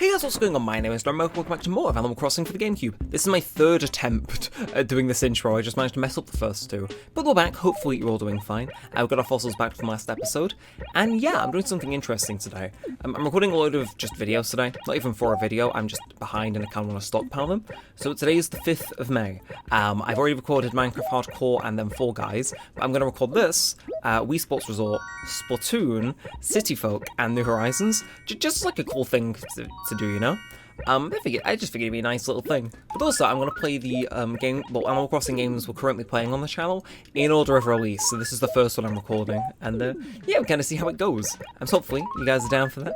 Hey guys, what's going on? My name is Neremik, welcome back to more of Animal Crossing for the Gamecube. This is my third attempt at doing this intro. I just managed to mess up the first two. But we're back, hopefully you're all doing fine. I've got our fossils back from last episode. And yeah, I'm doing something interesting today. I'm recording a load of just videos today. Not even for a video, I'm just behind and I kind of want to stockpile them. So today is the 5th of May. I've already recorded Minecraft Hardcore and then Fall Guys. But I'm going to record this, Wii Sports Resort, Splatoon, City Folk, and New Horizons. Just like a cool thing to do, you know? I just figured it'd be a nice little thing. But also, I'm going to play the Animal Crossing games we're currently playing on the channel in order of release. So this is the first one I'm recording, and yeah, we'll kind of see how it goes. And so hopefully you guys are down for that.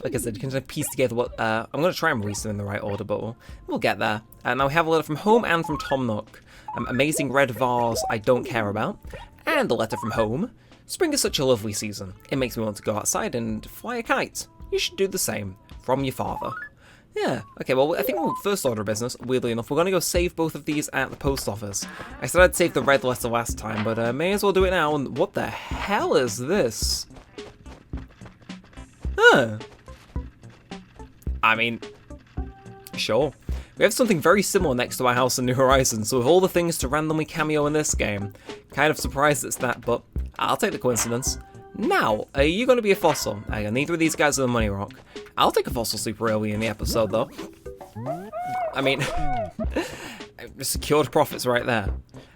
Like I said, you can kind of piece together what I'm going to try and release them in the right order, but we'll get there. Now we have a letter from home and from Tom Nook. Amazing red vase I don't care about, and a letter from home. Spring is such a lovely season. It makes me want to go outside and fly a kite. You should do the same. From your father. Yeah, okay, well, I think first order of business, weirdly enough, we're going to go save both of these at the post office. I said I'd save the red letter last time, but may as well do it now. And what the hell is this? Huh. I mean, sure. We have something very similar next to our house in New Horizons, so with all the things to randomly cameo in this game, kind of surprised it's that, but I'll take the coincidence. Now, are you going to be a fossil? Neither of these guys are the money rock. I'll take a fossil super early in the episode, though. I mean, secured profits right there.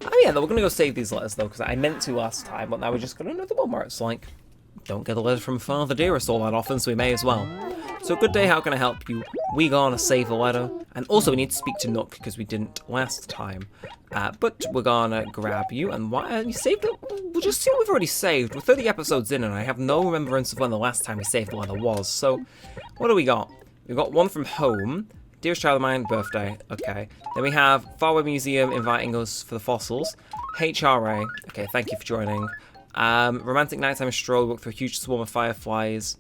Oh yeah, we're going to go save these letters, though, because I meant to last time, but now we just got another one where it's like, don't get a letter from Father Dearest all that often, so we may as well. So good day, how can I help you? We gonna save a letter. And also we need to speak to Nook, because we didn't last time. But we're gonna grab you, and why you saved it? We'll just see what we've already saved. We're 30 episodes in, and I have no remembrance of when the last time we saved the letter was. So, what do we got? We've got one from home. Dearest child of mine, birthday. Okay. Then we have Faraway Museum inviting us for the fossils. HRA. Okay, thank you for joining. Romantic nighttime stroll, walk through a huge swarm of fireflies.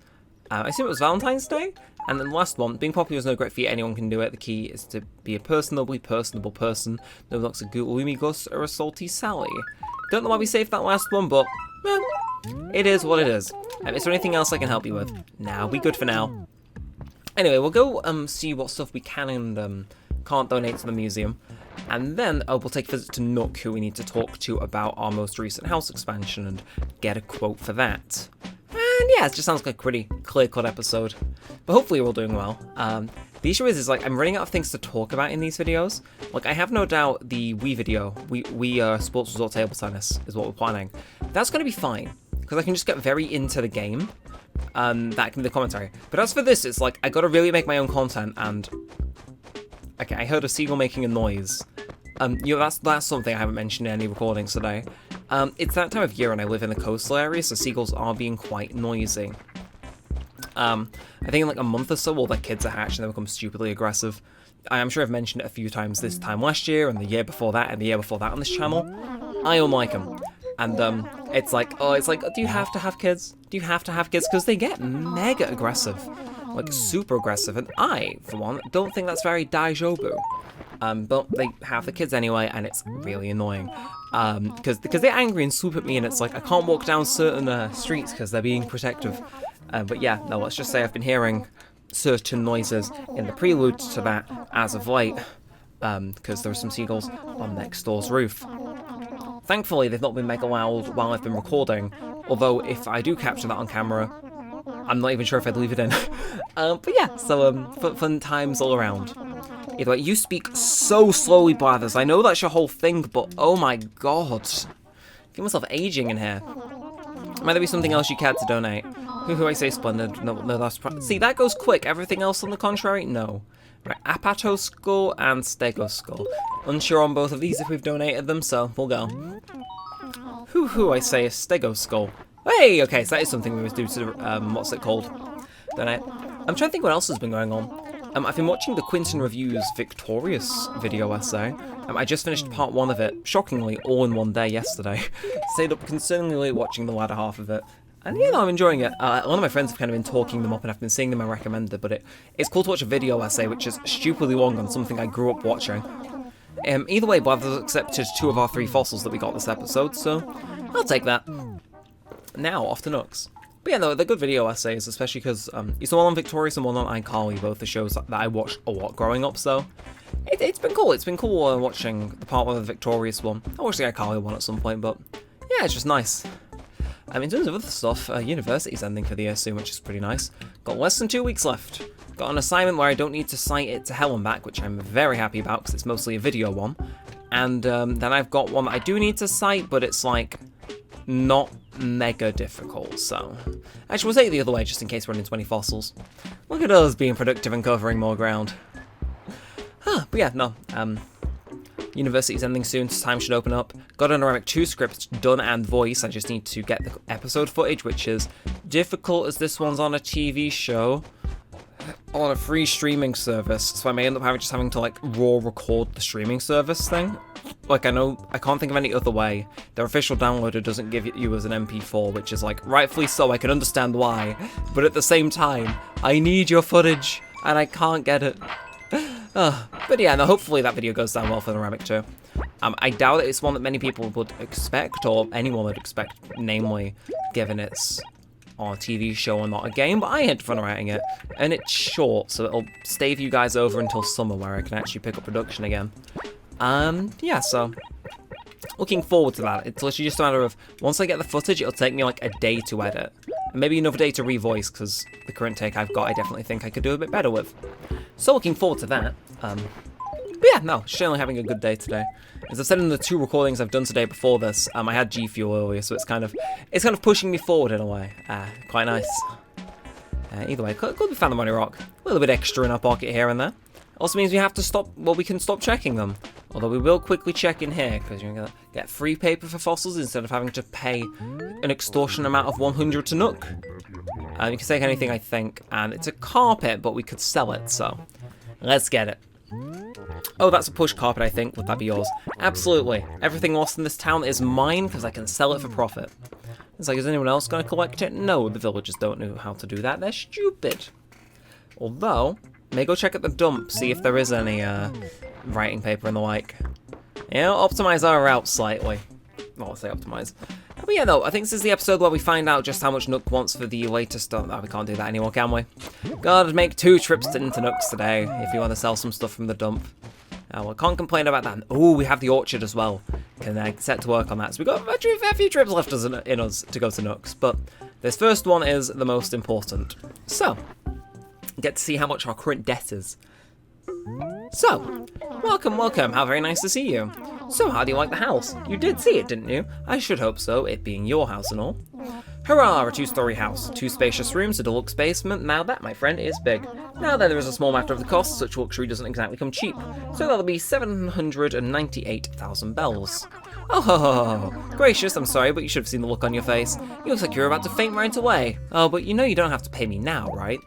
I assume it was Valentine's Day? And then the last one, being popular is no great feat, anyone can do it. The key is to be a personable person. No one looks a gloomy Gus or a salty Sally. Don't know why we saved that last one, but it is what it is. Is there anything else I can help you with? Nah, we good for now. Anyway, we'll go see what stuff we can and can't donate to the museum. And then we'll take a visit to Nook, who we need to talk to about our most recent house expansion and get a quote for that. And yeah, it just sounds like a pretty clear-cut episode. But hopefully we're all doing well. The issue is like, I'm running out of things to talk about in these videos. Like, I have no doubt the Wii video, Wii Sports Resort Table Tennis, is what we're planning. That's going to be fine, because I can just get very into the game. That can be the commentary. But as for this, it's like, I gotta really make my own content, and... Okay, I heard a seagull making a noise. You know, that's something I haven't mentioned in any recordings today. It's that time of year and I live in the coastal area, so seagulls are being quite noisy. I think in like a month or so, all their kids are hatched and they become stupidly aggressive. I'm sure I've mentioned it a few times this time last year, and the year before that, and the year before that on this channel. I don't like them. And it's like, do you have to have kids? Do you have to have kids? Because they get mega aggressive. Like, super aggressive. And I, for one, don't think that's very daijobu. But they have the kids anyway, and it's really annoying. Because they're angry and swoop at me, and it's like, I can't walk down certain streets because they're being protective. But yeah, no, let's just say I've been hearing certain noises in the prelude to that as of late. Because there are some seagulls on next door's roof. Thankfully, they've not been mega loud while I've been recording, although if I do capture that on camera, I'm not even sure if I'd leave it in. But yeah, so fun times all around. Either way, you speak so slowly, Blathers. I know that's your whole thing, but oh my god. Get myself aging in here. Might there be something else you cared to donate? Who I say splendid. No, that's... See, that goes quick. Everything else on the contrary? No. Right, Apato Skull and Stego Skull. Unsure on both of these if we've donated them, so we'll go. Who I say is Stego Skull. Hey, okay, so that is something we must do to, what's it called? Donate. I'm trying to think what else has been going on. I've been watching the Quinton Reviews Victorious video essay. I just finished part 1 of it, shockingly, all in one day yesterday. Stayed up concerningly late watching the latter half of it. And yeah, no, I'm enjoying it. A lot of my friends have kind of been talking them up and I've been seeing them and recommended, but it's cool to watch a video essay which is stupidly long on something I grew up watching. Either way, Blathers accepted 2 of our 3 fossils that we got this episode, so I'll take that. Now, off to Nooks. But yeah, no, they're good video essays, especially because it's one on Victorious and one on iCarly, both the shows that I watched a lot growing up, so it's been cool. It's been cool watching the part one of the Victorious one. I watched the iCarly one at some point, but yeah, it's just nice. In terms of other stuff, university's ending for the year soon, which is pretty nice. Got less than 2 weeks left. Got an assignment where I don't need to cite it to hell and back, which I'm very happy about because it's mostly a video one. And then I've got one that I do need to cite, but it's like not mega difficult, so actually we'll take it the other way just in case we're running 20 fossils. Look at us being productive and covering more ground. But yeah, no, university's ending soon, so time should open up. Got a Neremik 2 script done and voice. I just need to get the episode footage, which is difficult as this one's on a TV show on a free streaming service, so I may end up having to like raw record the streaming service thing. Like, I know I can't think of any other way. Their official downloader doesn't give it you as an MP4, which is like rightfully so. I can understand why, but at the same time, I need your footage and I can't get it. But yeah, no, hopefully that video goes down well for the Neremik 2. I doubt it's one that many people would expect, or anyone would expect, namely, given it's on a TV show and not a game, but I had fun writing it, and it's short, so it'll stave you guys over until summer where I can actually pick up production again. Yeah, so looking forward to that. It's literally just a matter of, once I get the footage, it'll take me like a day to edit, and maybe another day to revoice, because the current take I've got I definitely think I could do a bit better with. So looking forward to that. But yeah, no, generally having a good day today. As I've said in the 2 recordings I've done today before this, I had G Fuel earlier, so it's kind of pushing me forward in a way. Quite nice. Either way, could be found the money rock. A little bit extra in our pocket here and there. Also means we have to stop, well, we can stop checking them. Although we will quickly check in here, because you're going to get free paper for fossils instead of having to pay an extortionate amount of 100 to Nook. You can take anything, I think, and it's a carpet, but we could sell it, so let's get it. Oh, that's a push carpet, I think. Would that be yours? Absolutely. Everything lost in this town is mine, because I can sell it for profit. It's like, is anyone else going to collect it? No, the villagers don't know how to do that. They're stupid. Although, may go check at the dump, see if there is any writing paper and the like. You know, optimize our route slightly. Well, I'll say optimize. But yeah, though, I think this is the episode where we find out just how much Nook wants for the latest stuff. Oh, we can't do that anymore, can we? Gotta make 2 trips into Nooks today if you want to sell some stuff from the dump. Well, can't complain about that. Oh, we have the orchard as well. Can set to work on that. So we've got a fair few trips left in us to go to Nooks, but this first one is the most important. So, get to see how much our current debt is. So, welcome, welcome. How very nice to see you. So, how do you like the house? You did see it, didn't you? I should hope so, it being your house and all. Hurrah, a 2-story house, 2 spacious rooms, a deluxe basement. Now that, my friend, is big. Now then, there is a small matter of the cost. Such luxury doesn't exactly come cheap. So that'll be 798,000 bells. Oh, ho, ho, ho. Gracious, I'm sorry, but you should have seen the look on your face. You look like you're about to faint right away. Oh, but you know you don't have to pay me now, right?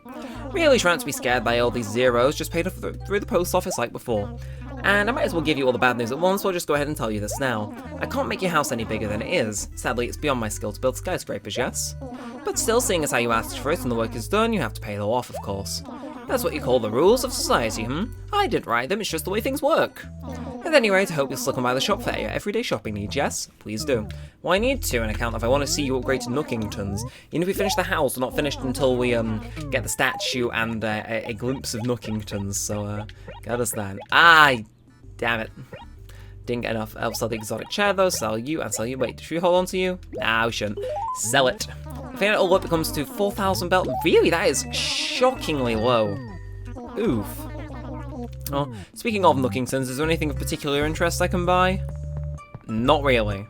Really trying to be scared by all these zeros, just paid off through the post office like before. And I might as well give you all the bad news at once, so I'll just go ahead and tell you this now. I can't make your house any bigger than it is. Sadly, it's beyond my skill to build skyscrapers, yes? But still, seeing as how you asked for it and the work is done, you have to pay it all off, of course. That's what you call the rules of society, I didn't write them, it's just the way things work. At any rate, I hope you'll still come by the shop for your everyday shopping needs, yes? Please do. Well, I need to, on account if I want to see you upgrade to Nookingtons. Even if we finish the house, we're not finished until we get the statue and a glimpse of Nookingtons, so get us then. Damn it. Didn't get enough. I'll sell the exotic chair though, sell you and sell you. Wait, should we hold on to you? Nah, we shouldn't. Sell it. If I get it all up, it comes to 4,000 bells. Really? That is shockingly low. Oof. Oh, speaking of Nookingtons, is there anything of particular interest I can buy? Not really.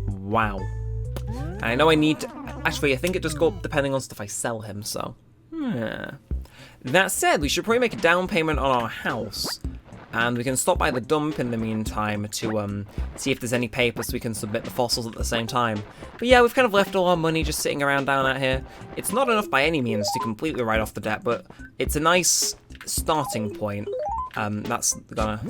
Wow. And I know I need to... Actually, I think it does go up depending on stuff I sell him, so... That said, we should probably make a down payment on our house. And we can stop by the dump in the meantime to see if there's any paper so we can submit the fossils at the same time. But yeah, we've kind of left all our money just sitting around down out here. It's not enough by any means to completely write off the debt, but it's a nice starting point. That's gonna...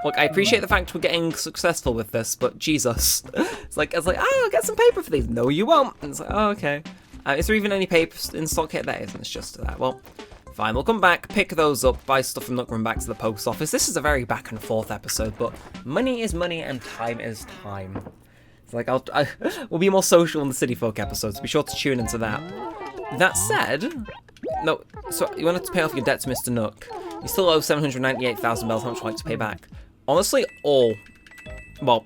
Look, I appreciate the fact we're getting successful with this, but Jesus. It's like, oh, I'll get some paper for these. No, you won't. And it's like, oh, okay. Is there even any paper in stock here? There isn't, it's just that. Well, fine, we'll come back, pick those up, buy stuff from Nook, run back to the post office. This is a very back and forth episode, but money is money and time is time. Like, we'll be more social in the City Folk episodes. Be sure to tune into that. That said, no, so you wanted to pay off your debt to Mr. Nook. You still owe 798,000 bells. How much would you like to pay back? Honestly, well,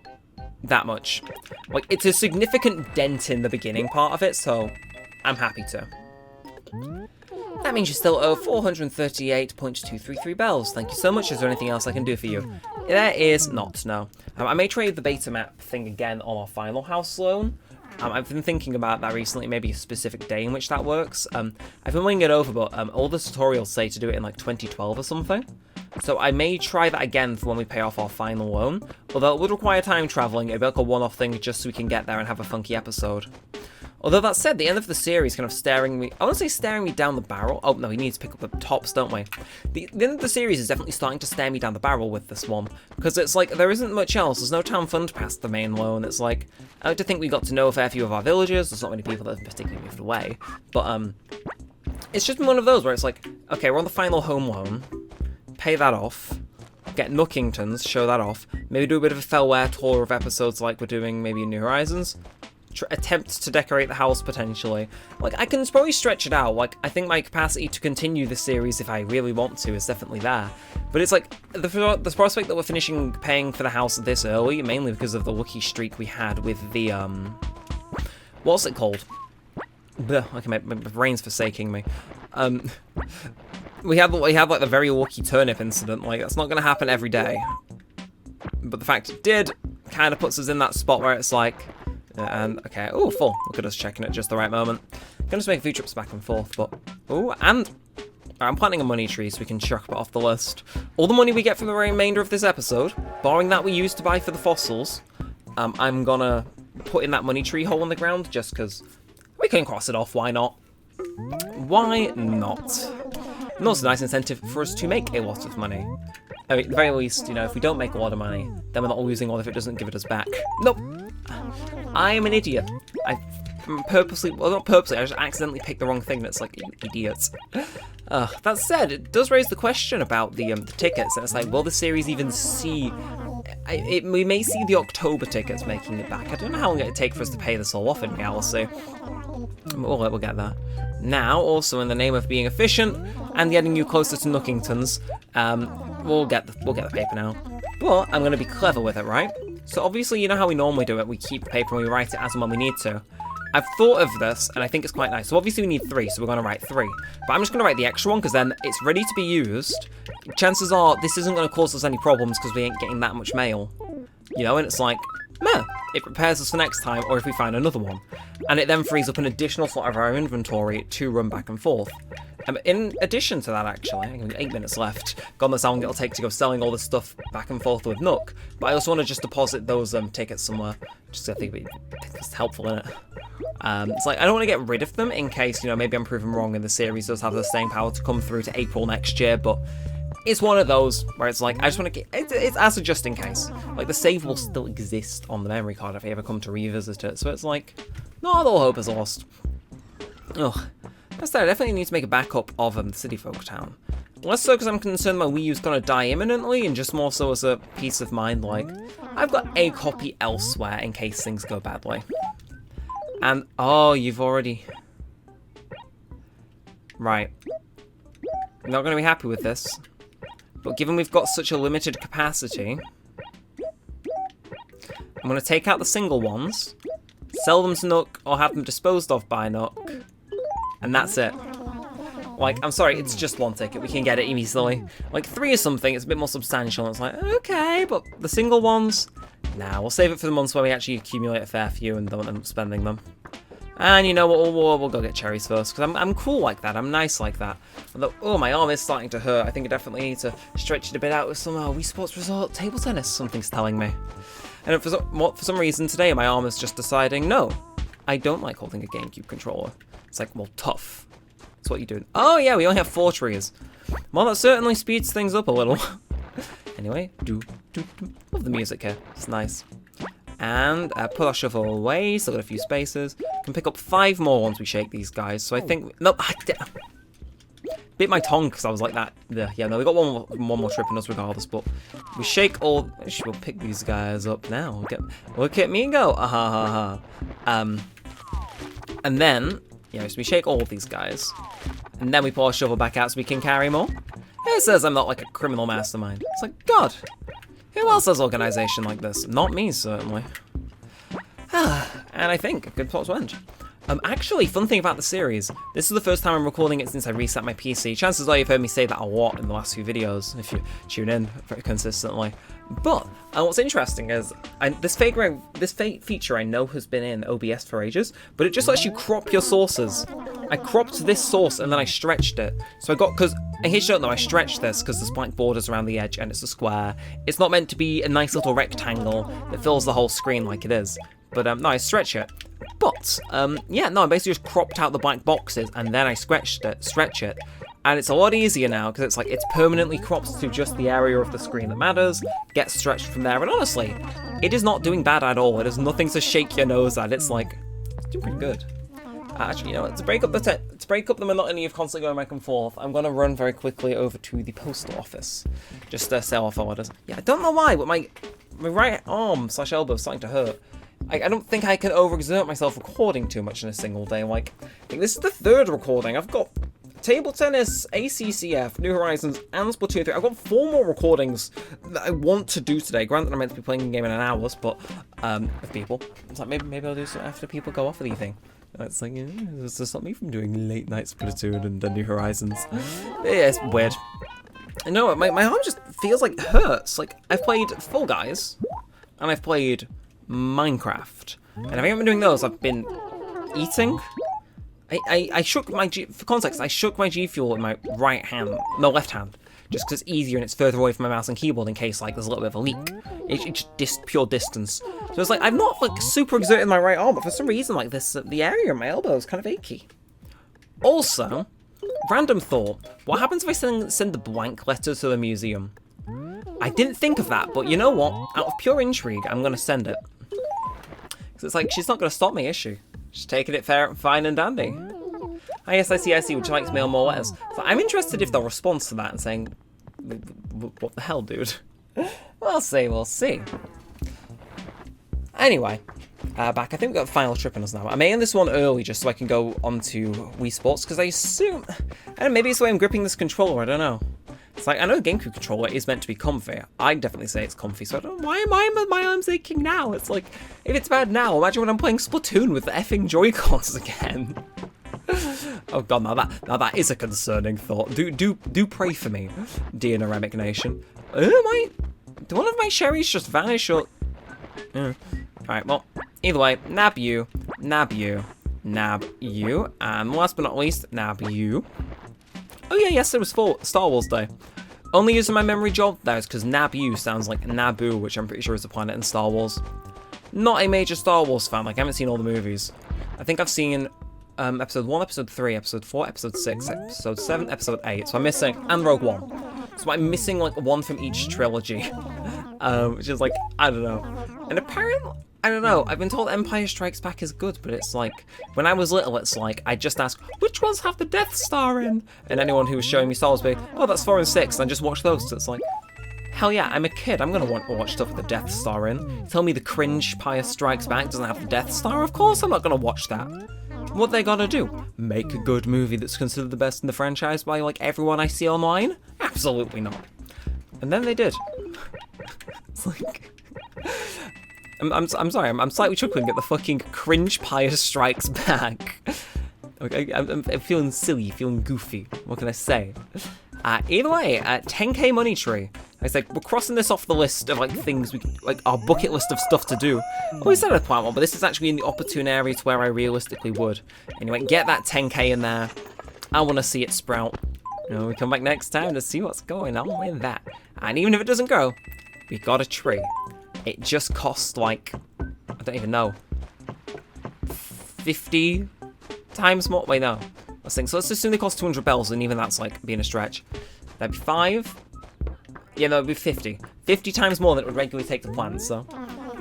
that much. Like, it's a significant dent in the beginning part of it, so I'm happy to. That means you still owe 438.233 bells. Thank you so much. Is there anything else I can do for you? There is not, no. I may trade the beta map thing again on our final house loan. I've been thinking about that recently, maybe a specific day in which that works. I've been weighing it over, but all the tutorials say to do it in like 2012 or something. So I may try that again for when we pay off our final loan. Although it would require time traveling, it'd be like a one-off thing just so we can get there and have a funky episode. Although that said, the end of the series kind of staring me... I want to say staring me down the barrel. Oh, no, we need to pick up the tops, don't we? The end of the series is definitely starting to stare me down the barrel with this one. Because it's like, there isn't much else. There's no town fund past the main loan. It's like, I like to think we got to know a fair few of our villagers. There's not many people that have particularly moved away. But, it's just been one of those where it's like, okay, we're on the final home loan. Pay that off. Get Nookingtons, show that off. Maybe do a bit of a Fellware tour of episodes like we're doing maybe in New Horizons. Attempt to decorate the house potentially. Like, I can probably stretch it out. Like, I think my capacity to continue this series if I really want to is definitely there. But it's like, the prospect that we're finishing paying for the house this early, mainly because of the lucky streak we had with the, what's it called? Blech, okay, my brain's forsaking me. We had like the very lucky turnip incident. Like, that's not going to happen every day. But the fact it did kind of puts us in that spot where it's like, and okay, oh, full. Look at us checking at just the right moment. Gonna just make a few trips back and forth, but oh, and I'm planting a money tree so we can chuck it off the list. All the money we get from the remainder of this episode, barring that we use to buy for the fossils, I'm gonna put in that money tree hole in the ground just because we can cross it off. Why not? Why not? And also a nice incentive for us to make a lot of money. I mean, at the very least, you know, if we don't make a lot of money, then we're not losing all if it doesn't give it us back. Nope. I am an idiot. I purposely, well, not purposely, I just accidentally picked the wrong thing. That's like, idiots. That said, it does raise the question about the tickets. And it's like, will the series even see... we may see the October tickets making it back. I don't know how long it'd take for us to pay this all off in reality. We'll get there. Now, also in the name of being efficient and getting you closer to Nookingtons, we'll get the paper now. But I'm going to be clever with it, right? So obviously, you know how we normally do it. We keep the paper and we write it as and when we need to. I've thought of this, and I think it's quite nice. So obviously we need 3, so we're going to write 3. But I'm just going to write the extra one, because then it's ready to be used. Chances are this isn't going to cause us any problems, because we ain't getting that much mail. You know, and it's like, meh, it prepares us for next time, or if we find another one. And it then frees up an additional slot of our inventory to run back and forth. In addition to that, actually, I have 8 minutes left. God knows how long it'll take to go selling all this stuff back and forth with Nook. But I also want to just deposit those tickets somewhere. Just I think it's helpful, innit? It's like, I don't want to get rid of them in case, you know, maybe I'm proven wrong and the series does have the staying power to come through to April next year, but it's one of those where it's like, I just want to get, it's as a just in case. Like, the save will still exist on the memory card if I ever come to revisit it, so it's like, not all hope is lost. Ugh. That's that, I definitely need to make a backup of the City Folk town. Less so because I'm concerned my Wii U's gonna die imminently, and just more so as a peace of mind, like, I've got a copy elsewhere in case things go badly. And, oh, you've already... Right. I'm not gonna be happy with this. But given we've got such a limited capacity, I'm gonna take out the single ones, sell them to Nook, or have them disposed of by Nook, and that's it. Like, I'm sorry, it's just 1 ticket. We can get it easily. Like, 3 or something, it's a bit more substantial. And it's like, okay, but the single ones, nah, we'll save it for the months where we actually accumulate a fair few and don't end up spending them. And you know what, we'll go get cherries first, because I'm cool like that. I'm nice like that. Although, oh, my arm is starting to hurt. I think I definitely need to stretch it a bit out with some Wii Sports Resort table tennis, something's telling me. And for some reason today, my arm is just deciding, no, I don't like holding a Gamecube controller. It's like, well, tough. That's what you're doing. Oh yeah, we only have 4 trees. Well, that certainly speeds things up a little. Anyway, love the music here. It's nice. And put our shovel away. Still got a few spaces. Can pick up 5 more once we shake these guys. So I think nope. bit my tongue because I was like that. Yeah, no, we got one more trip in us regardless, but we shake all... We'll pick these guys up now. Look at me go. And then, so we shake all of these guys. And then we pull our shovel back out so we can carry more. It says I'm not like a criminal mastermind. It's like, God, who else has organization like this? Not me, certainly. And I think a good plot to end. Actually, fun thing about the series, this is the first time I'm recording it since I reset my PC. Chances are you've heard me say that a lot in the last few videos, if you tune in very consistently. But what's interesting is, this feature I know has been in OBS for ages, but it just lets you crop your sources. I cropped this source and then I stretched it. So I got, because, in case you don't know, I stretched this because there's blank borders around the edge and it's a square. It's not meant to be a nice little rectangle that fills the whole screen like it is. But no, I stretch it. But, yeah, no, I basically just cropped out the blank boxes and then I stretch it. And it's a lot easier now because it's like it's permanently cropped to just the area of the screen that matters, gets stretched from there. And honestly, it is not doing bad at all. It is nothing to shake your nose at. It's like, it's doing pretty good. Actually, you know what, to break up the monotony of constantly going back and forth, I'm going to run very quickly over to the postal office. Just sell off orders. Yeah, I don't know why, but my right arm / elbow is starting to hurt. I don't think I can overexert myself recording too much in a single day. Like, I think this is the third recording. I've got Table Tennis, ACCF, New Horizons, and Splatoon 3. I've got 4 more recordings that I want to do today. Granted, I'm meant to be playing the game in an hour, but with people. It's like, maybe I'll do something after people go off of the thing. It's like, does this stop me from doing late night Splatoon and New Horizons? Yeah, it's weird. I know, my arm just feels like it hurts. Like, I've played Fall Guys, and I've played Minecraft. And if I haven't been doing those, I've been eating. I shook my for context, I shook my G Fuel in my left hand. Just because it's easier and it's further away from my mouse and keyboard in case like there's a little bit of a leak. It's just pure distance. So it's like, I'm not like super exerting my right arm, but for some reason like this, the area of my elbow is kind of achy. Also, random thought, what happens if I send the blank letter to the museum? I didn't think of that, but you know what? Out of pure intrigue, I'm going to send it. Because it's like, she's not going to stop me, is she? She's taking it fair, fine and dandy. Ah, yes, I see, would you like to mail more letters? So I'm interested if they'll respond to that and saying, what the hell, dude? We'll see. Anyway, back. I think we've got a final trip in us now. I may end this one early just so I can go on to Wii Sports, because I assume, maybe it's the way I'm gripping this controller, I don't know. It's like, I know the Gamecube controller is meant to be comfy. I'd definitely say it's comfy, so I don't know, why am my arms aching now? It's like, if it's bad now, imagine when I'm playing Splatoon with the effing Joy-Cons again. Oh god, now that is a concerning thought. Do pray for me, dear Neremik Nation. Do one of my cherries just vanish or... Alright, well, either way, nab you, and last but not least, nab you. Oh yeah, yes, it was for Star Wars Day. Only using my memory jog there is because Naboo sounds like Naboo, which I'm pretty sure is a planet in Star Wars. Not a major Star Wars fan, like I haven't seen all the movies. I think I've seen episode 1, episode 3, episode 4, episode 6, episode 7, episode 8, so I'm missing, and Rogue One. So I'm missing like one from each trilogy, which is like, I don't know. And apparently, I don't know, I've been told Empire Strikes Back is good, but it's like, when I was little, it's like, I just asked, which ones have the Death Star in? And anyone who was showing me Star Wars, being, oh, that's 4 and 6, and I just watched those, so it's like, hell yeah, I'm a kid, I'm gonna want to watch stuff with the Death Star in. Tell me the cringe Empire Strikes Back doesn't have the Death Star? Of course I'm not gonna watch that. What they gotta do? Make a good movie that's considered the best in the franchise by, like, everyone I see online? Absolutely not. And then they did. It's like... I'm sorry, I'm slightly chuckling at the fucking cringe Empire Strikes Back. Okay, I'm feeling silly, feeling goofy. What can I say? Either way, 10k money tree. I said, we're crossing this off the list of, like, things, like, our bucket list of stuff to do. We said I'd plant one, but this is actually in the opportune area to where I realistically would. Anyway, get that 10k in there. I want to see it sprout. You know, we come back next time to see what's going on with that. And even if it doesn't grow, we got a tree. It just costs, like, I don't even know, 50 times more. Wait, no. Let's think. So let's assume they cost 200 bells, and even that's, like, being a stretch. That'd be 5. Yeah, no, it'd be 50. 50 times more than it would regularly take to plant, so...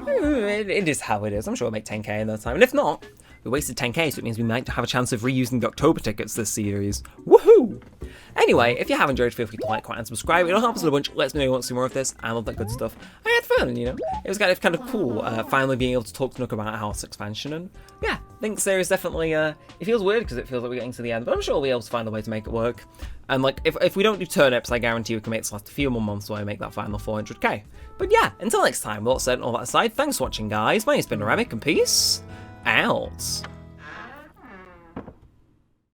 It is how it is. I'm sure we'll make 10k in that time. And if not, we wasted 10k, so it means we might have a chance of reusing the October tickets this series. Woohoo! Anyway, if you have enjoyed, feel free to like, comment, and subscribe. It'll help us a bunch. Lets me know you want to see more of this. I love that good stuff. I had fun, you know. It was kind of cool, finally being able to talk to Nook about House expansion. And yeah, I think the series definitely, it feels weird because it feels like we're getting to the end, but I'm sure we'll be able to find a way to make it work. And like, if we don't do turnips, I guarantee we can make this last a few more months while we make that final 400k. But yeah, until next time, with all that said and all that aside, thanks for watching, guys. My name's been Neremik, and peace out.